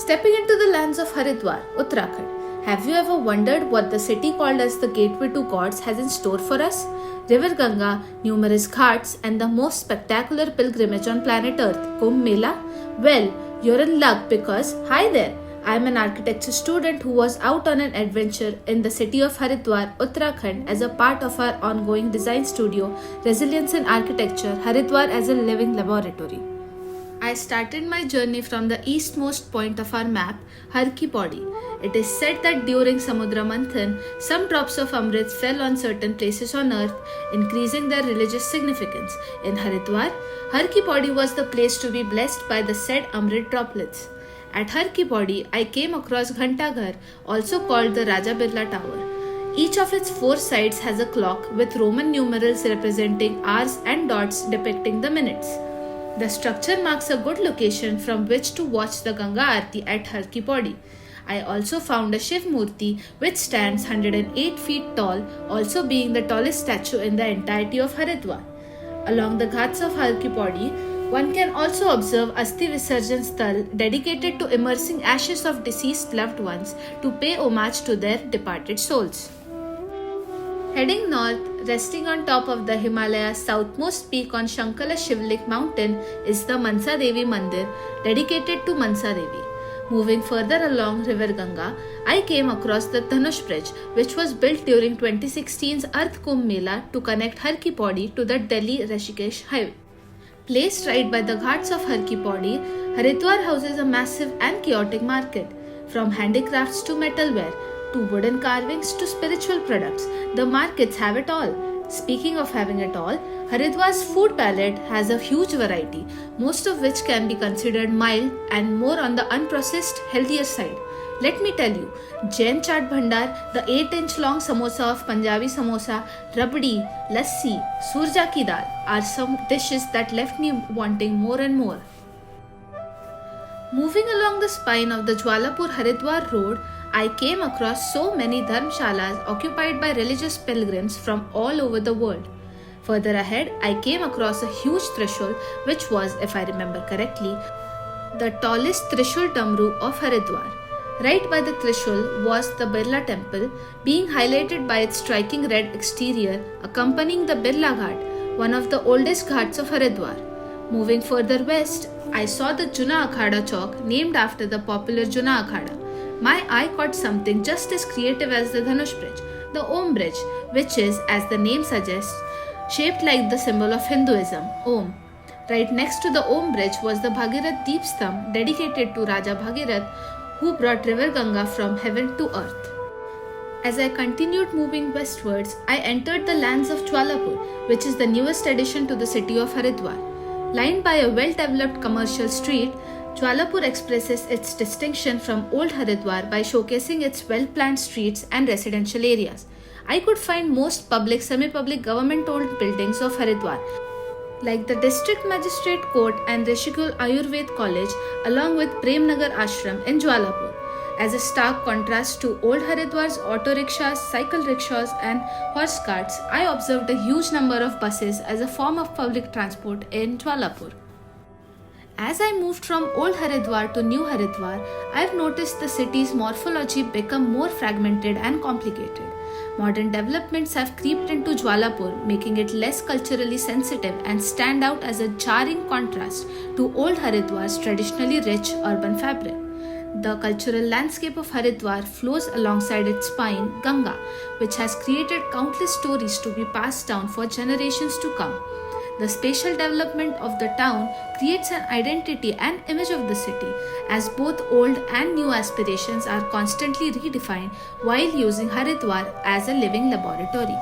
Stepping into the lands of Haridwar, Uttarakhand, have you ever wondered what the city called as the gateway to gods has in store for us? River Ganga, numerous ghats, and the most spectacular pilgrimage on planet Earth, Kumbh Mela? Well, you're in luck because, hi there, I'm an architecture student who was out on an adventure in the city of Haridwar, Uttarakhand as a part of our ongoing design studio, Resilience in Architecture, Haridwar as a living laboratory. I started my journey from the eastmost point of our map, Har Ki Pauri. It is said that during Samudra Manthan, some drops of Amrit fell on certain places on earth, increasing their religious significance. In Haridwar, Har Ki Pauri was the place to be blessed by the said Amrit droplets. At Har Ki Pauri, I came across Ghar, also called the Raja Birla Tower. Each of its four sides has a clock with Roman numerals representing hours and dots depicting the minutes. The structure marks a good location from which to watch the Ganga Aarti at Har Ki Pauri. I also found a Shiv Murti which stands 108 feet tall, also being the tallest statue in the entirety of Haridwar. Along the ghats of Har Ki Pauri, one can also observe Asti Visarjan Sthal dedicated to immersing ashes of deceased loved ones to pay homage to their departed souls. Heading north, resting on top of the Himalayas' southmost peak on Shankala Shivlik mountain is the Mansa Devi Mandir, dedicated to Mansa Devi. Moving further along River Ganga, I came across the Dhanush Bridge, which was built during 2016's Earth Kumbh Mela to connect Har Ki Pauri to the Delhi-Rishikesh highway. Placed right by the ghats of Har Ki Pauri, Haridwar houses a massive and chaotic market. From handicrafts to metalware, to wooden carvings to spiritual products, the markets have it all. Speaking of having it all, Haridwar's food palette has a huge variety, most of which can be considered mild and more on the unprocessed, healthier side. Let me tell you, Jain Chaat Bhandar, the 8-inch long samosa of Punjabi samosa, rabdi, lassi, surja ki dal are some dishes that left me wanting more and more. Moving along the spine of the Jwalapur Haridwar road, I came across so many dharmshalas occupied by religious pilgrims from all over the world. Further ahead, I came across a huge Trishul, which was, if I remember correctly, the tallest Trishul Damru of Haridwar. Right by the Trishul was the Birla temple, being highlighted by its striking red exterior, accompanying the Birla Ghat, one of the oldest ghats of Haridwar. Moving further west, I saw the Juna Akhada Chowk, named after the popular Juna Akhada. My eye caught something just as creative as the Dhanush Bridge, the Om Bridge, which is, as the name suggests, shaped like the symbol of Hinduism, Om. Right next to the Om Bridge was the Bhagirath Deep Stamp, dedicated to Raja Bhagirath, who brought river Ganga from heaven to earth. As I continued moving westwards, I entered the lands of Jwalapur, which is the newest addition to the city of Haridwar. Lined by a well-developed commercial street, Jwalapur expresses its distinction from old Haridwar by showcasing its well-planned streets and residential areas. I could find most public, semi-public government-owned buildings of Haridwar, like the District Magistrate Court and Rishikul Ayurved College, along with Premnagar Ashram in Jwalapur. As a stark contrast to old Haridwar's auto rickshaws, cycle rickshaws and horse carts, I observed a huge number of buses as a form of public transport in Jwalapur. As I moved from old Haridwar to new Haridwar, I've noticed the city's morphology become more fragmented and complicated. Modern developments have creeped into Jwalapur, making it less culturally sensitive and stand out as a jarring contrast to old Haridwar's traditionally rich urban fabric. The cultural landscape of Haridwar flows alongside its spine, Ganga, which has created countless stories to be passed down for generations to come. The spatial development of the town creates an identity and image of the city, as both old and new aspirations are constantly redefined while using Haridwar as a living laboratory.